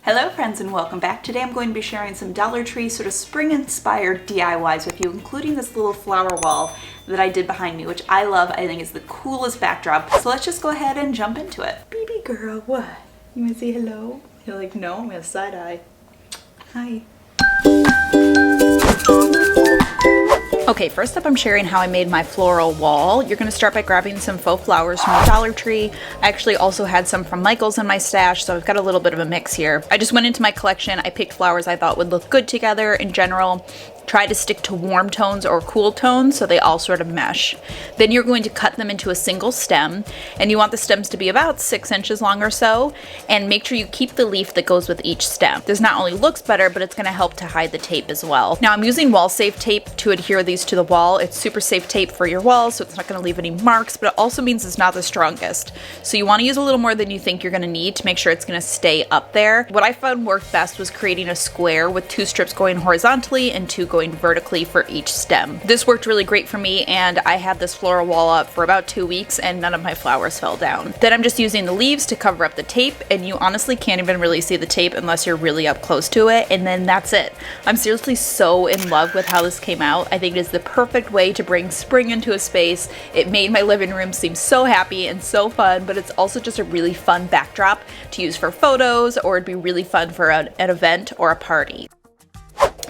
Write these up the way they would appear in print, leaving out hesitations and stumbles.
Hello friends and welcome back. Today I'm going to be sharing some Dollar Tree sort of spring inspired DIYs with you, including this little flower wall that I did behind me, which I love. I think is the coolest backdrop. So let's just go ahead and jump into it. Baby girl, what? You wanna say hello? You're like, no, I'm gonna side eye. Hi. Okay, first up I'm sharing how I made my floral wall. You're going to start by grabbing some faux flowers from the Dollar Tree. I actually also had some from Michael's in my stash, so I've got a little bit of a mix here. I just went into my collection, I picked flowers I thought would look good together in general. Try to stick to warm tones or cool tones so they all sort of mesh. Then you're going to cut them into a single stem, and you want the stems to be about 6 inches long or so, and make sure you keep the leaf that goes with each stem. This not only looks better, but it's going to help to hide the tape as well. Now I'm using wall safe tape to adhere these to the wall. It's super safe tape for your wall, so it's not going to leave any marks, but it also means it's not the strongest. So you want to use a little more than you think you're going to need to make sure it's going to stay up there. What I found worked best was creating a square with 2 strips going horizontally and 2 going vertically for each stem. This worked really great for me, and I had this floral wall up for about 2 weeks and none of my flowers fell down. Then I'm just using the leaves to cover up the tape, and you honestly can't even really see the tape unless you're really up close to it, and then that's it. I'm seriously so in love with how this came out. I think it is the perfect way to bring spring into a space. It made my living room seem so happy and so fun, but it's also just a really fun backdrop to use for photos, or it'd be really fun for an event or a party.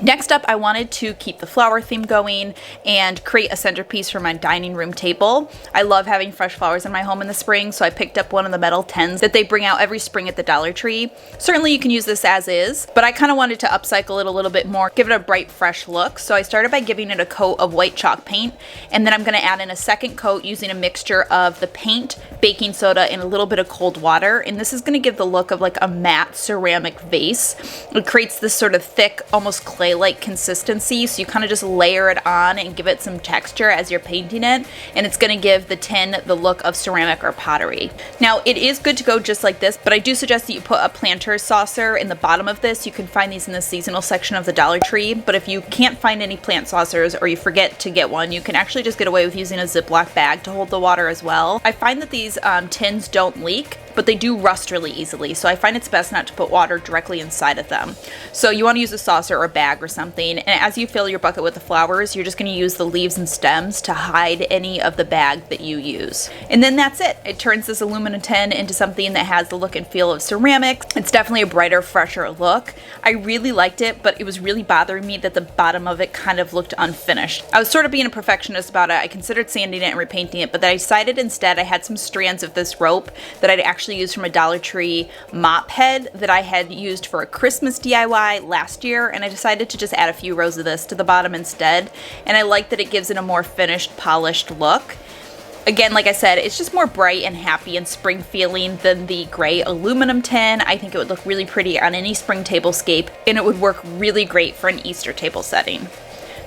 Next up, I wanted to keep the flower theme going and create a centerpiece for my dining room table. I love having fresh flowers in my home in the spring, so I picked up one of the metal tins that they bring out every spring at the Dollar Tree. Certainly you can use this as is, but I kind of wanted to upcycle it a little bit more, give it a bright, fresh look. So I started by giving it a coat of white chalk paint, and then I'm going to add in a second coat using a mixture of the paint, baking soda, and a little bit of cold water. And this is going to give the look of like a matte ceramic vase. It creates this sort of thick, almost clay-like consistency, so you kind of just layer it on and give it some texture as you're painting it, and it's going to give the tin the look of ceramic or pottery. Now it is good to go just like this, but I do suggest that you put a planter saucer in the bottom of this. You can find these in the seasonal section of the Dollar Tree, but if you can't find any plant saucers or you forget to get one, you can actually just get away with using a Ziploc bag to hold the water as well. I find that these tins don't leak, but they do rust really easily, so I find it's best not to put water directly inside of them. So you want to use a saucer or a bag or something, and as you fill your bucket with the flowers, you're just going to use the leaves and stems to hide any of the bag that you use. And then that's it. It turns this aluminum tin into something that has the look and feel of ceramic. It's definitely a brighter, fresher look. I really liked it, but it was really bothering me that the bottom of it kind of looked unfinished. I was sort of being a perfectionist about it. I considered sanding it and repainting it, but then I decided instead I had some strands of this rope that I'd actually used from a Dollar Tree mop head that I had used for a Christmas DIY last year, and I decided to just add a few rows of this to the bottom instead, and I like that it gives it a more finished, polished look. Again, like I said, it's just more bright and happy and spring feeling than the gray aluminum tin. I think it would look really pretty on any spring tablescape, and it would work really great for an Easter table setting.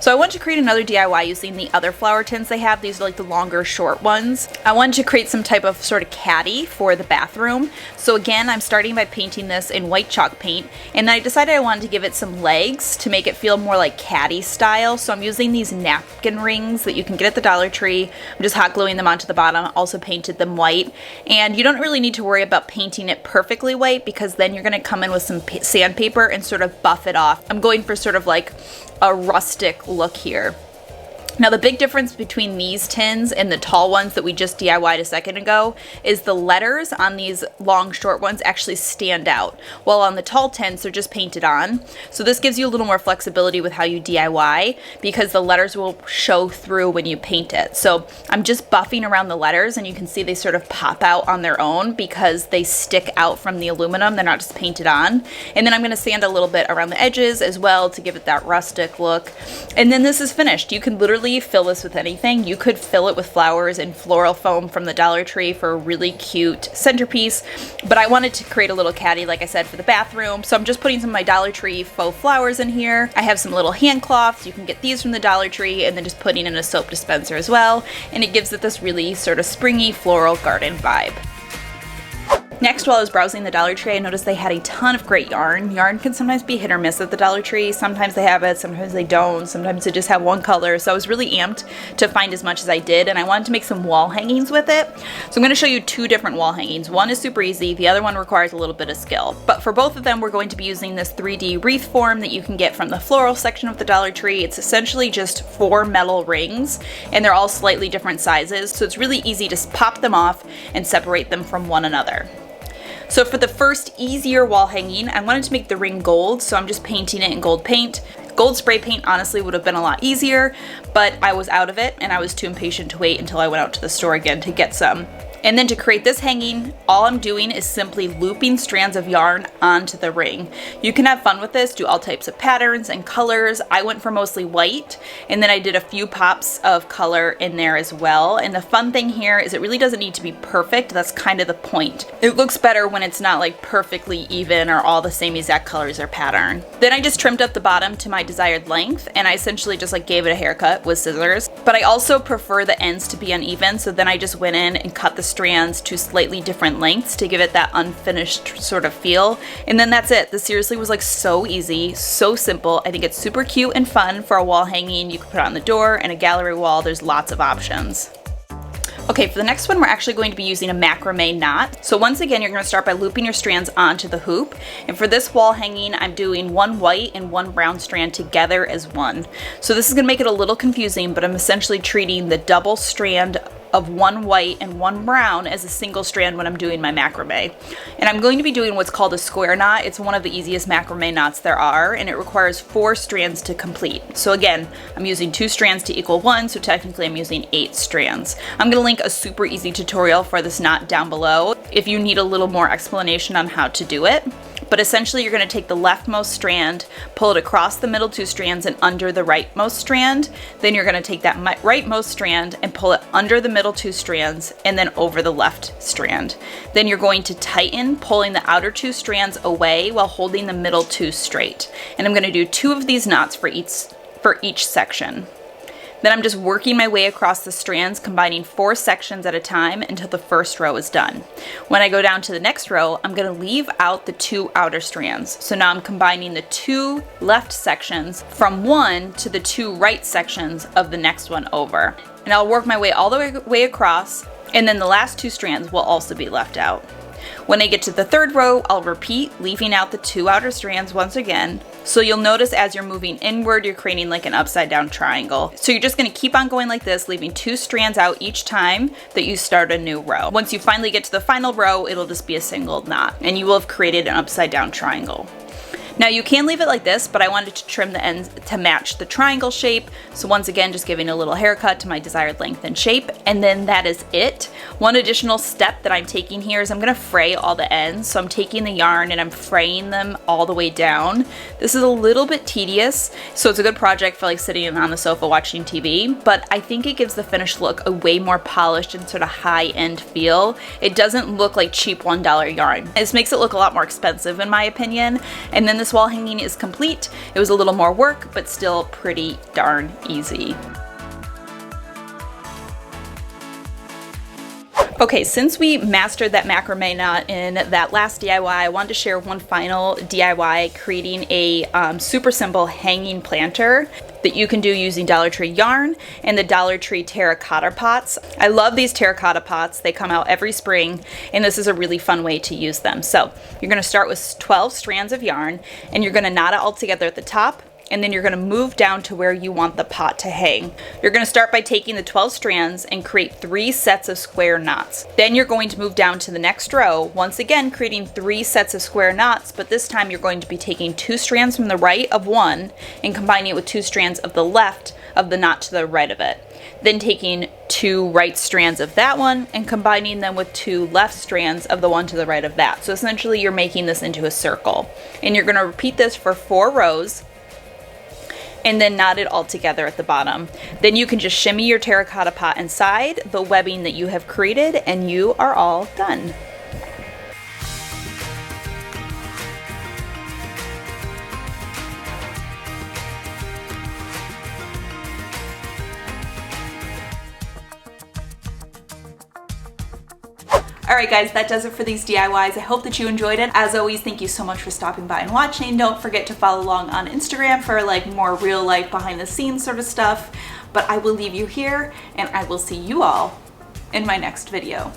So I wanted to create another DIY using the other flower tins they have. These are like the longer, short ones. I wanted to create some type of sort of caddy for the bathroom. So again, I'm starting by painting this in white chalk paint, and then I decided I wanted to give it some legs to make it feel more like caddy style. So I'm using these napkin rings that you can get at the Dollar Tree. I'm just hot gluing them onto the bottom, also painted them white. And you don't really need to worry about painting it perfectly white, because then you're gonna come in with some sandpaper and sort of buff it off. I'm going for sort of like a rustic look here. Now the big difference between these tins and the tall ones that we just DIY'd a second ago is the letters on these long short ones actually stand out, while on the tall tins they're just painted on. So this gives you a little more flexibility with how you DIY, because the letters will show through when you paint it. So I'm just buffing around the letters, and you can see they sort of pop out on their own because they stick out from the aluminum. They're not just painted on. And then I'm going to sand a little bit around the edges as well to give it that rustic look. And then this is finished. You can literally fill this with anything. You could fill it with flowers and floral foam from the Dollar Tree for a really cute centerpiece, but I wanted to create a little caddy, like I said, for the bathroom. So I'm just putting some of my Dollar Tree faux flowers in here. I have some little hand cloths. You can get these from the Dollar Tree, and then just putting in a soap dispenser as well, and it gives it this really sort of springy floral garden vibe. Next, while I was browsing the Dollar Tree, I noticed they had a ton of great yarn. Yarn can sometimes be hit or miss at the Dollar Tree. Sometimes they have it, sometimes they don't. Sometimes they just have one color. So I was really amped to find as much as I did, and I wanted to make some wall hangings with it. So I'm going to show you two different wall hangings. One is super easy, the other one requires a little bit of skill. But for both of them, we're going to be using this 3D wreath form that you can get from the floral section of the Dollar Tree. It's essentially just 4 metal rings, and they're all slightly different sizes. So it's really easy to pop them off and separate them from one another. So for the first easier wall hanging, I wanted to make the ring gold, so I'm just painting it in gold paint. Gold spray paint honestly would have been a lot easier, but I was out of it and I was too impatient to wait until I went out to the store again to get some. And then to create this hanging, all I'm doing is simply looping strands of yarn onto the ring. You can have fun with this, do all types of patterns and colors. I went for mostly white, and then I did a few pops of color in there as well. And the fun thing here is it really doesn't need to be perfect. That's kind of the point. It looks better when it's not like perfectly even or all the same exact colors or pattern. Then I just trimmed up the bottom to my desired length, and I essentially just like gave it a haircut with scissors. But I also prefer the ends to be uneven, so then I just went in and cut the strands to slightly different lengths to give it that unfinished sort of feel. And then that's it. This seriously was like so easy, so simple. I think it's super cute and fun for a wall hanging. You can put it on the door and a gallery wall. There's lots of options. Okay, for the next one, we're actually going to be using a macrame knot. So once again, you're going to start by looping your strands onto the hoop. And for this wall hanging, I'm doing one white and one brown strand together as one. So this is going to make it a little confusing, but I'm essentially treating the double strand of one white and one brown as a single strand when I'm doing my macrame. And I'm going to be doing what's called a square knot. It's one of the easiest macrame knots there are, and it requires 4 strands to complete. So again, I'm using 2 strands to equal 1, so technically I'm using 8 strands. I'm going to link a super easy tutorial for this knot down below if you need a little more explanation on how to do it. But essentially you're going to take the leftmost strand, pull it across the middle 2 strands and under the rightmost strand. Then you're going to take that rightmost strand and pull it under the middle 2 strands and then over the left strand. Then you're going to tighten, pulling the outer 2 strands away while holding the middle 2 straight. And I'm going to do 2 of these knots for each section. Then I'm just working my way across the strands, combining 4 sections at a time until the first row is done. When I go down to the next row, I'm going to leave out the 2 outer strands. So now I'm combining the 2 left sections from one to the 2 right sections of the next one over. And I'll work my way all the way across, and then the last 2 strands will also be left out. When I get to the third row, I'll repeat, leaving out the 2 outer strands once again. So you'll notice as you're moving inward, you're creating like an upside down triangle. So you're just going to keep on going like this, leaving 2 strands out each time that you start a new row. Once you finally get to the final row, it'll just be a single knot, and you will have created an upside down triangle. Now you can leave it like this, but I wanted to trim the ends to match the triangle shape. So once again, just giving a little haircut to my desired length and shape, and then that is it. One additional step that I'm taking here is I'm gonna fray all the ends. So I'm taking the yarn and I'm fraying them all the way down. This is a little bit tedious, so it's a good project for like sitting on the sofa watching TV, but I think it gives the finished look a way more polished and sort of high-end feel. It doesn't look like cheap $1 yarn. This makes it look a lot more expensive in my opinion. And then this wall hanging is complete. It was a little more work, but still pretty darn easy. Okay, since we mastered that macrame knot in that last DIY, I wanted to share one final DIY, creating a super simple hanging planter that you can do using Dollar Tree yarn and the Dollar Tree terracotta pots. I love these terracotta pots. They come out every spring, and this is a really fun way to use them. So you're going to start with 12 strands of yarn, and you're going to knot it all together at the top, and then you're going to move down to where you want the pot to hang. You're going to start by taking the 12 strands and create 3 sets of square knots. Then you're going to move down to the next row, once again creating 3 sets of square knots, but this time you're going to be taking 2 strands from the right of one and combining it with 2 strands of the left of the knot to the right of it. Then taking 2 right strands of that one and combining them with 2 left strands of the one to the right of that. So essentially you're making this into a circle. And you're going to repeat this for 4 rows, and then knot it all together at the bottom. Then you can just shimmy your terracotta pot inside the webbing that you have created, and you are all done. Alright guys, that does it for these DIYs. I hope that you enjoyed it. As always, thank you so much for stopping by and watching. Don't forget to follow along on Instagram for like more real life behind the scenes sort of stuff. But I will leave you here and I will see you all in my next video.